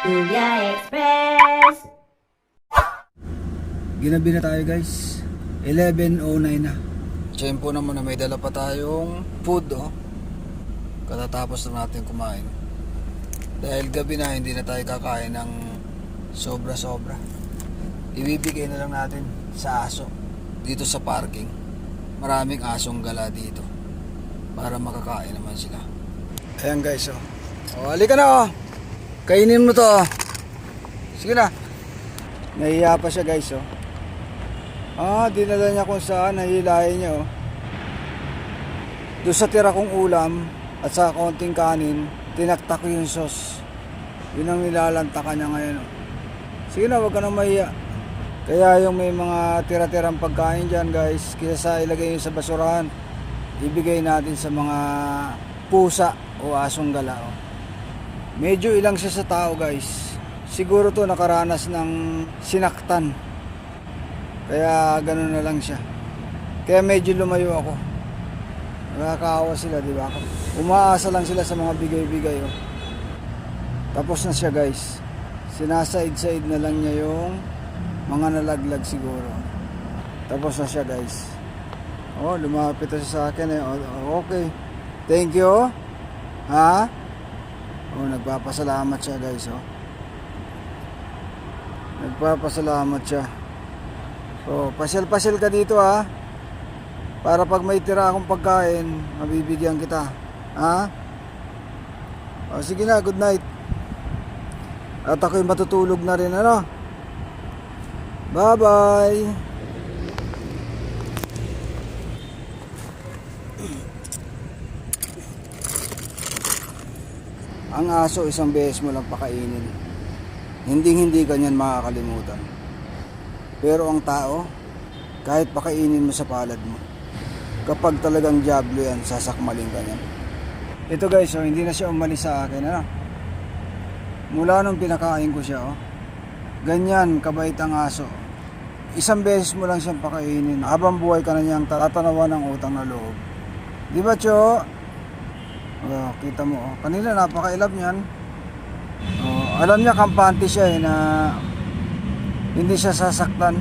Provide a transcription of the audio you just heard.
Kuya Express. Ginabi na tayo guys. 11:09 na. Tiyempo naman na may dala pa tayong food katatapos na natin kumain. Dahil gabi na hindi na tayo kakain ng sobra-sobra. Ibibigay na lang natin sa aso dito sa parking. Maraming asong gala dito para makakain naman sila. Ayan guys halika na kainin mo to Sige na. Nahiya pa siya guys dinala niya kung saan, nahilahin niya Doon sa tira kong ulam at sa konting kanin, tinaktak yung sauce. Yun ang nilalantakan niya ngayon Sige na, wag ka nang mahiya. Kaya yung may mga tira-tirang pagkain dyan guys, kaysa sa ilagay yun sa basurahan, ibigay natin sa mga pusa o asong gala Medyo ilang siya sa tao guys. Siguro to nakaranas ng sinaktan. Kaya ganun na lang siya. Kaya medyo lumayo ako. Nakakaawa sila, di ba? Umaasa lang sila sa mga bigay-bigay Tapos na siya guys. Sinasaid-said na lang niya yung mga nalaglag siguro. Tapos na siya guys. Lumapit na siya sa akin Okay. Thank you. Nagpapasalamat siya guys Nagpapasalamat siya. So, pasyal-pasyal ka dito para pag may tira akong pagkain, mabibigyan kita. Sige na, good night. At ako'y matutulog na rin Bye-bye. Ang aso isang beses mo lang pakainin. Hindi ganyan makakalimutan. Pero ang tao, kahit pakainin mo sa palad mo, kapag talagang diablo yan, sasakmalin ka niyan. Ito guys hindi na siya umalis sa akin Mula nung pinakain ko siya ganyan kabait ang aso. Isang beses mo lang siyang pakainin, habang buhay ka na niyang tatanawan ng utang na loob. Di ba Cho? Kita mo kanina napaka-ilab niyan. Alam niya kampante siya na hindi siya sasaktan.